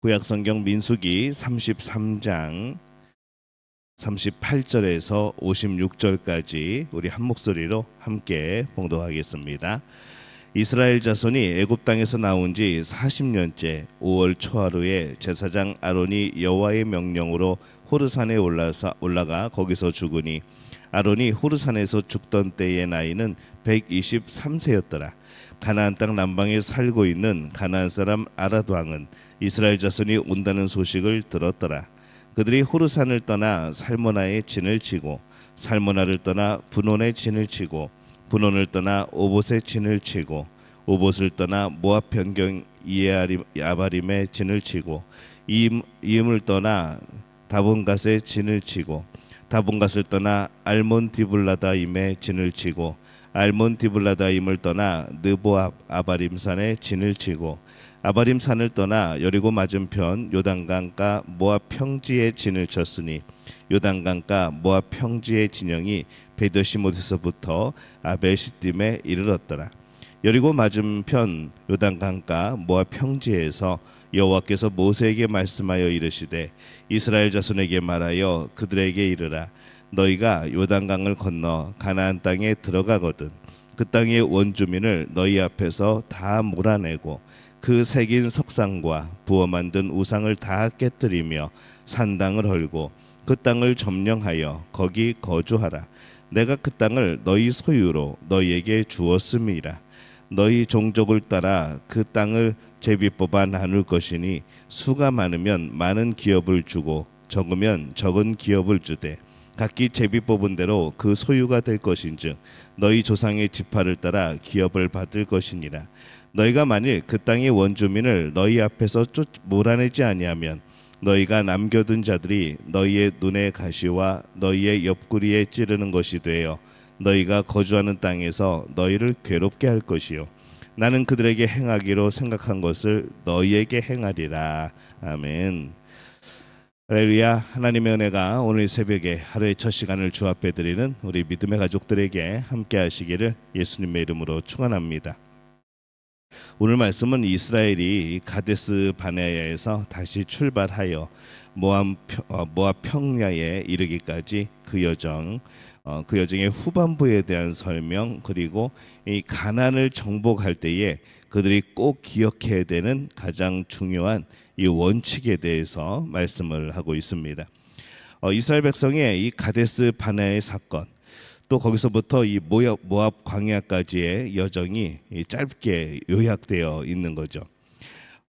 구약성경 민수기 33장 38절에서 56절까지 우리 한 목소리로 함께 봉독하겠습니다. 이스라엘 자손이 애굽 땅에서 나온 지 40년째 5월 초하루에 제사장 아론이 여호와의 명령으로 호르산에 올라가 거기서 죽으니 아론이 호르산에서 죽던 때의 나이는 123세였더라. 가나안 땅 남방에 살고 있는 가나안 사람 아랏 왕은 이스라엘 자손이 온다는 소식을 들었더라. 그들이 호르산을 떠나 살모나에 진을 치고 살모나를 떠나 분온에 진을 치고 분온을 떠나 오봇에 진을 치고 오봇을 떠나 모압 변경 아바림에 진을 치고 이음을 떠나 다본갓에 진을 치고 다본갓을 떠나 알몬 디블라다임에 진을 치고 알몬 디블라다임을 떠나 느보압 아바림산에 진을 치고 아바림산을 떠나 여리고 맞은편 요단강가 모압 평지에 진을 쳤으니 요단강가 모압 평지의 진영이 베더시못에서부터 아벨시딤에 이르렀더라. 여리고 맞은편 요단강가 모압 평지에서 여호와께서 모세에게 말씀하여 이르시되 이스라엘 자손에게 말하여 그들에게 이르라. 너희가 요단강을 건너 가나안 땅에 들어가거든 그 땅의 원주민을 너희 앞에서 다 몰아내고 그 새긴 석상과 부어 만든 우상을 다 깨뜨리며 산당을 헐고 그 땅을 점령하여 거기 거주하라. 내가 그 땅을 너희 소유로 너희에게 주었음이라. 너희 종족을 따라 그 땅을 제비 뽑아 나눌 것이니 수가 많으면 많은 기업을 주고 적으면 적은 기업을 주되 각기 제비 뽑은 대로 그 소유가 될 것인즉 너희 조상의 지파를 따라 기업을 받을 것이니라. 너희가 만일 그 땅의 원주민을 너희 앞에서 몰아내지 아니하면 너희가 남겨둔 자들이 너희의 눈의 가시와 너희의 옆구리에 찌르는 것이 되어 너희가 거주하는 땅에서 너희를 괴롭게 할 것이요 나는 그들에게 행하기로 생각한 것을 너희에게 행하리라. 아멘. 할렐루야. 하나님의 은혜가 오늘 새벽에 하루의 첫 시간을 주 앞에 드리는 우리 믿음의 가족들에게 함께 하시기를 예수님의 이름으로 축원합니다. 오늘 말씀은 이스라엘이 가데스 바네아에서 다시 출발하여 모압 평야에 이르기까지 그 여정의 후반부에 대한 설명, 그리고 이 가나안을 정복할 때에 그들이 꼭 기억해야 되는 가장 중요한 이 원칙에 대해서 말씀을 하고 있습니다. 이스라엘 백성의 이 가데스 바네아의 사건, 또 거기서부터 이 모압 광야까지의 여정이 짧게 요약되어 있는 거죠.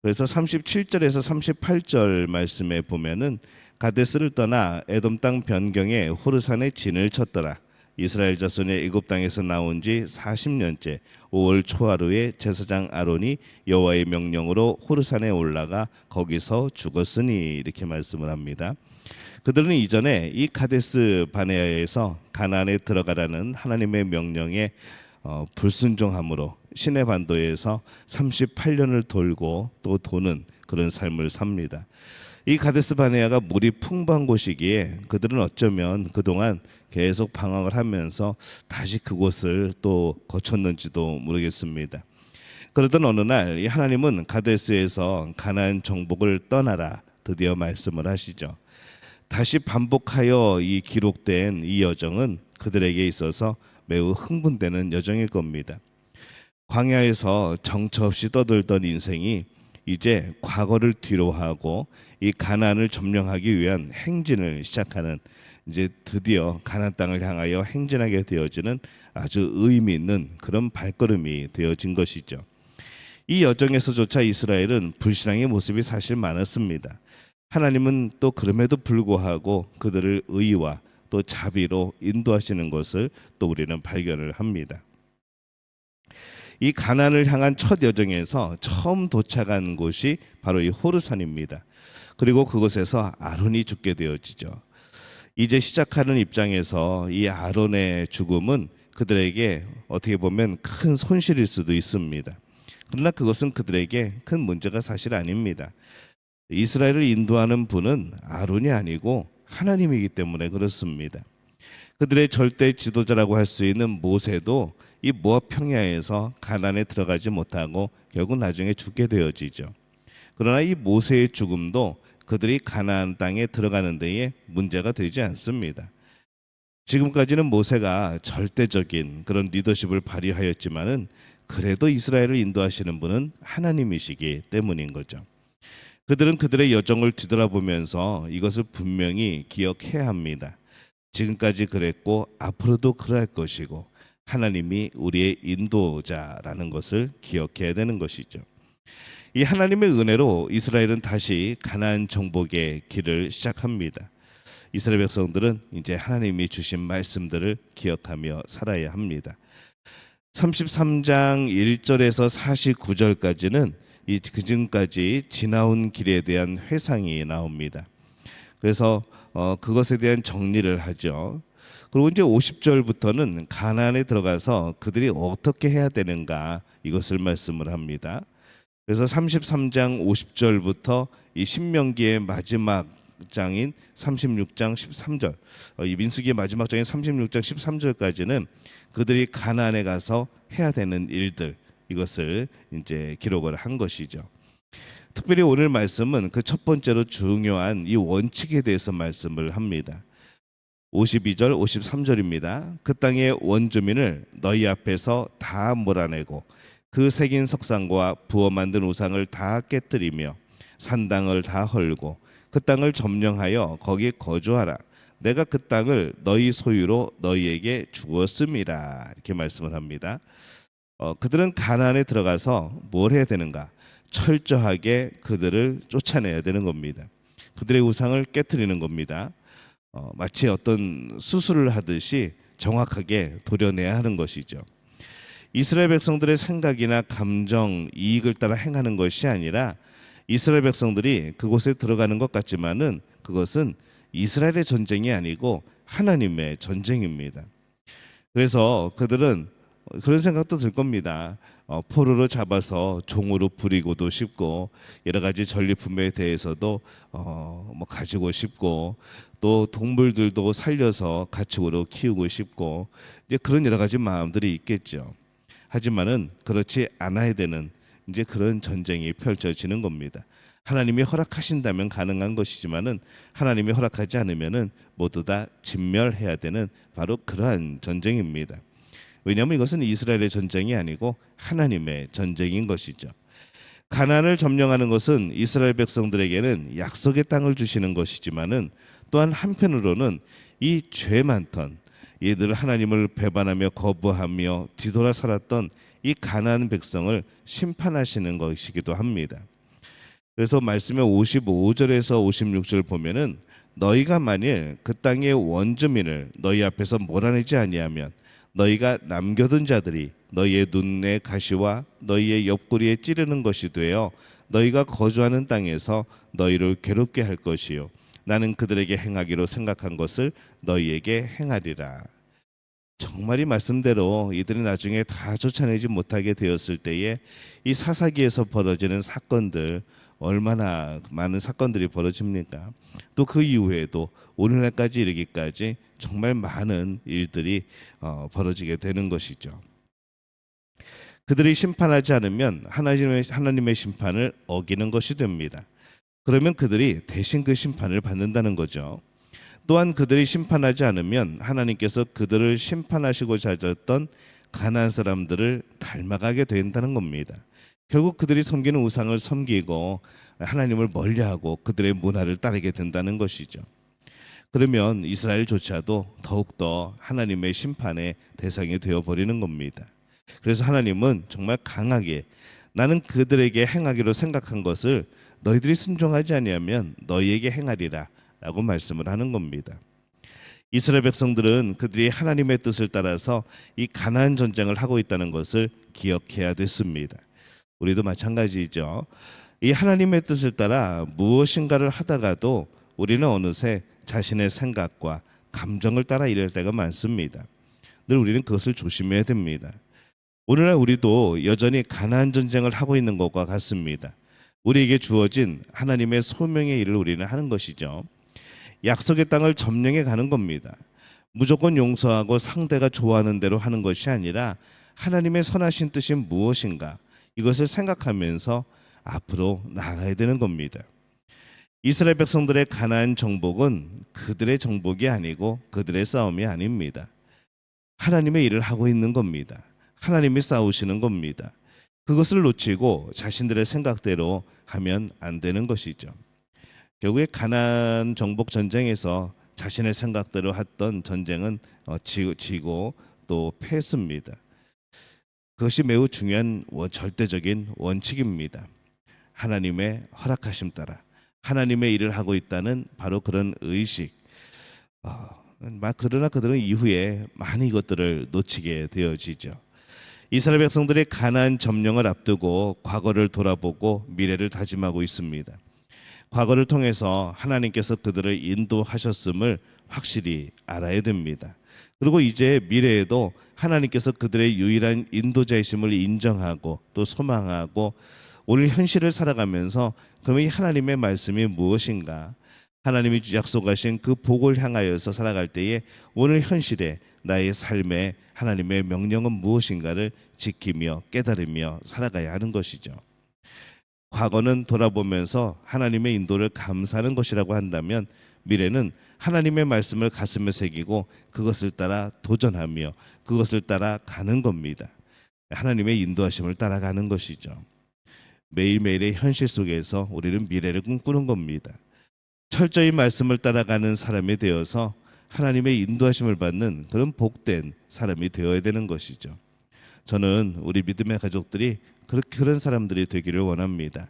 그래서 37절에서 38절 말씀에 보면은 가데스를 떠나 에돔 땅 변경에 호르산에 진을 쳤더라. 이스라엘 자손이 애굽 땅에서 나온 지 40년째 5월 초하루에 제사장 아론이 여호와의 명령으로 호르산에 올라가 거기서 죽었으니 이렇게 말씀을 합니다. 그들은 이전에 이 가데스 바네아에서 가나안에 들어가라는 하나님의 명령에 불순종함으로 시내 반도에서 38년을 돌고 또 도는 그런 삶을 삽니다. 이 가데스 바네아가 물이 풍부한 곳이기에 그들은 어쩌면 그동안 계속 방황을 하면서 다시 그곳을 또 거쳤는지도 모르겠습니다. 그러던 어느 날 하나님은 가데스에서 가나안 정복을 떠나라 드디어 말씀을 하시죠. 다시 반복하여 이 기록된 이 여정은 그들에게 있어서 매우 흥분되는 여정일 겁니다. 광야에서 정처 없이 떠돌던 인생이 이제 과거를 뒤로하고 이 가나안을 점령하기 위한 행진을 시작하는, 이제 드디어 가나안 땅을 향하여 행진하게 되어지는 아주 의미 있는 그런 발걸음이 되어진 것이죠. 이 여정에서조차 이스라엘은 불신앙의 모습이 사실 많았습니다. 하나님은 또 그럼에도 불구하고 그들을 의와 또 자비로 인도하시는 것을 또 우리는 발견을 합니다. 이 가나안을 향한 첫 여정에서 처음 도착한 곳이 바로 이 호르산입니다. 그리고 그곳에서 아론이 죽게 되어지죠. 이제 시작하는 입장에서 이 아론의 죽음은 그들에게 어떻게 보면 큰 손실일 수도 있습니다. 그러나 그것은 그들에게 큰 문제가 사실 아닙니다. 이스라엘을 인도하는 분은 아론이 아니고 하나님이기 때문에 그렇습니다. 그들의 절대 지도자라고 할 수 있는 모세도 이 모압 평야에서 가나안에 들어가지 못하고 결국 나중에 죽게 되어지죠. 그러나 이 모세의 죽음도 그들이 가나안 땅에 들어가는 데에 문제가 되지 않습니다. 지금까지는 모세가 절대적인 그런 리더십을 발휘하였지만은 그래도 이스라엘을 인도하시는 분은 하나님이시기 때문인 거죠. 그들은 그들의 여정을 뒤돌아보면서 이것을 분명히 기억해야 합니다. 지금까지 그랬고 앞으로도 그럴 것이고 하나님이 우리의 인도자라는 것을 기억해야 되는 것이죠. 이 하나님의 은혜로 이스라엘은 다시 가나안 정복의 길을 시작합니다. 이스라엘 백성들은 이제 하나님이 주신 말씀들을 기억하며 살아야 합니다. 33장 1절에서 49절까지는 이 그전까지 지나온 길에 대한 회상이 나옵니다. 그래서 그것에 대한 정리를 하죠. 그리고 이제 50절부터는 가나안에 들어가서 그들이 어떻게 해야 되는가 이것을 말씀을 합니다. 그래서 33장 50절부터 이 신명기의 마지막 장인 36장 13절, 이 민수기의 마지막 장인 36장 13절까지는 그들이 가나안에 가서 해야 되는 일들, 이것을 이제 기록을 한 것이죠. 특별히 오늘 말씀은 그 첫 번째로 중요한 이 원칙에 대해서 말씀을 합니다. 52절 53절입니다. 그 땅의 원주민을 너희 앞에서 다 몰아내고 그 새긴 석상과 부어 만든 우상을 다 깨뜨리며 산당을 다 헐고 그 땅을 점령하여 거기 거주하라. 내가 그 땅을 너희 소유로 너희에게 주었음이라. 이렇게 말씀을 합니다. 그들은 가나안에 들어가서 뭘 해야 되는가? 철저하게 그들을 쫓아내야 되는 겁니다. 그들의 우상을 깨뜨리는 겁니다. 마치 어떤 수술을 하듯이 정확하게 도려내야 하는 것이죠. 이스라엘 백성들의 생각이나 감정, 이익을 따라 행하는 것이 아니라 이스라엘 백성들이 그곳에 들어가는 것 같지만은 그것은 이스라엘의 전쟁이 아니고 하나님의 전쟁입니다. 그래서 그들은 그런 생각도 들 겁니다. 포로로 잡아서 종으로 부리고도 싶고 여러 가지 전리품에 대해서도 뭐 가지고 싶고 또 동물들도 살려서 가축으로 키우고 싶고 이제 그런 여러 가지 마음들이 있겠죠. 하지만은 그렇지 않아야 되는 이제 그런 전쟁이 펼쳐지는 겁니다. 하나님이 허락하신다면 가능한 것이지만은 하나님이 허락하지 않으면은 모두 다 진멸해야 되는 바로 그러한 전쟁입니다. 왜냐하면 이것은 이스라엘의 전쟁이 아니고 하나님의 전쟁인 것이죠. 가나안을 점령하는 것은 이스라엘 백성들에게는 약속의 땅을 주시는 것이지만은 또한 한편으로는 이 죄 많던 이들 하나님을 배반하며 거부하며 뒤돌아 살았던 이 가나안 백성을 심판하시는 것이기도 합니다. 그래서 말씀의 55절에서 56절 보면은 너희가 만일 그 땅의 원주민을 너희 앞에서 몰아내지 아니하면 너희가 남겨둔 자들이 너희의 눈의 가시와 너희의 옆구리에 찌르는 것이 되어 너희가 거주하는 땅에서 너희를 괴롭게 할 것이요 나는 그들에게 행하기로 생각한 것을 너희에게 행하리라. 정말 이 말씀대로 이들이 나중에 다 쫓아내지 못하게 되었을 때에 이 사사기에서 벌어지는 사건들 얼마나 많은 사건들이 벌어집니까? 또 그 이후에도 오늘날까지 이르기까지 정말 많은 일들이 벌어지게 되는 것이죠. 그들이 심판하지 않으면 하나님의 심판을 어기는 것이 됩니다. 그러면 그들이 대신 그 심판을 받는다는 거죠. 또한 그들이 심판하지 않으면 하나님께서 그들을 심판하시고자 하셨던 가나안 사람들을 닮아가게 된다는 겁니다. 결국 그들이 섬기는 우상을 섬기고 하나님을 멀리하고 그들의 문화를 따르게 된다는 것이죠. 그러면 이스라엘조차도 더욱더 하나님의 심판의 대상이 되어버리는 겁니다. 그래서 하나님은 정말 강하게 나는 그들에게 행하기로 생각한 것을 너희들이 순종하지 아니하면 너희에게 행하리라 라고 말씀을 하는 겁니다. 이스라엘 백성들은 그들이 하나님의 뜻을 따라서 이 가나안 전쟁을 하고 있다는 것을 기억해야 됐습니다. 우리도 마찬가지죠. 이 하나님의 뜻을 따라 무엇인가를 하다가도 우리는 어느새 자신의 생각과 감정을 따라 일할 때가 많습니다. 늘 우리는 그것을 조심해야 됩니다. 오늘날 우리도 여전히 가나안 전쟁을 하고 있는 것과 같습니다. 우리에게 주어진 하나님의 소명의 일을 우리는 하는 것이죠. 약속의 땅을 점령해 가는 겁니다. 무조건 용서하고 상대가 좋아하는 대로 하는 것이 아니라 하나님의 선하신 뜻이 무엇인가 이것을 생각하면서 앞으로 나아가야 되는 겁니다. 이스라엘 백성들의 가나안 정복은 그들의 정복이 아니고 그들의 싸움이 아닙니다. 하나님의 일을 하고 있는 겁니다. 하나님이 싸우시는 겁니다. 그것을 놓치고 자신들의 생각대로 하면 안 되는 것이죠. 결국에 가나안 정복 전쟁에서 자신의 생각대로 했던 전쟁은 지고 또 패했습니다. 그것이 매우 중요한 절대적인 원칙입니다. 하나님의 허락하심 따라 하나님의 일을 하고 있다는 바로 그런 의식. 그러나 그들은 이후에 많이 이것들을 놓치게 되어지죠. 이스라엘 백성들이 가나안 점령을 앞두고 과거를 돌아보고 미래를 다짐하고 있습니다. 과거를 통해서 하나님께서 그들을 인도하셨음을 확실히 알아야 됩니다. 그리고 이제 미래에도 하나님께서 그들의 유일한 인도자이심을 인정하고 또 소망하고 오늘 현실을 살아가면서 그럼 이 하나님의 말씀이 무엇인가? 하나님이 약속하신 그 복을 향하여서 살아갈 때에 오늘 현실에 나의 삶에 하나님의 명령은 무엇인가를 지키며 깨달으며 살아가야 하는 것이죠. 과거는 돌아보면서 하나님의 인도를 감사하는 것이라고 한다면 미래는 하나님의 말씀을 가슴에 새기고 그것을 따라 도전하며 그것을 따라 가는 겁니다. 하나님의 인도하심을 따라가는 것이죠. 매일매일의 현실 속에서 우리는 미래를 꿈꾸는 겁니다. 철저히 말씀을 따라가는 사람이 되어서 하나님의 인도하심을 받는 그런 복된 사람이 되어야 되는 것이죠. 저는 우리 믿음의 가족들이 그런 사람들이 되기를 원합니다.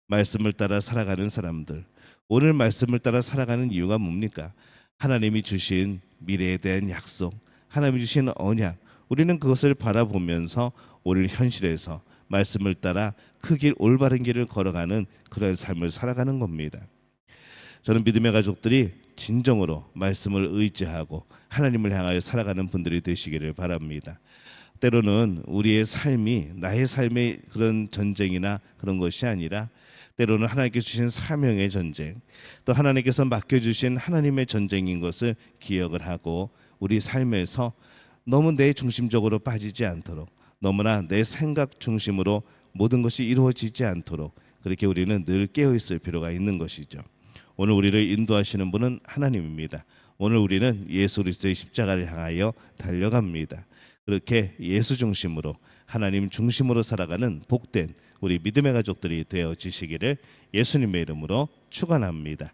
말씀을 따라 살아가는 사람들. 오늘 말씀을 따라 살아가는 이유가 뭡니까? 하나님이 주신 미래에 대한 약속, 하나님이 주신 언약. 우리는 그것을 바라보면서 오늘 현실에서 말씀을 따라 그 길, 올바른 길을 걸어가는 그런 삶을 살아가는 겁니다. 저는 믿음의 가족들이 진정으로 말씀을 의지하고 하나님을 향하여 살아가는 분들이 되시기를 바랍니다. 때로는 우리의 삶이 나의 삶의 그런 전쟁이나 그런 것이 아니라 때로는 하나님께서 주신 사명의 전쟁, 또 하나님께서 맡겨주신 하나님의 전쟁인 것을 기억을 하고 우리 삶에서 너무 내 중심적으로 빠지지 않도록, 너무나 내 생각 중심으로 모든 것이 이루어지지 않도록 그렇게 우리는 늘 깨어 있을 필요가 있는 것이죠. 오늘 우리를 인도하시는 분은 하나님입니다. 오늘 우리는 예수 그리스도의 십자가를 향하여 달려갑니다. 그렇게 예수 중심으로 하나님 중심으로 살아가는 복된 우리 믿음의 가족들이 되어지시기를 예수님의 이름으로 축원합니다.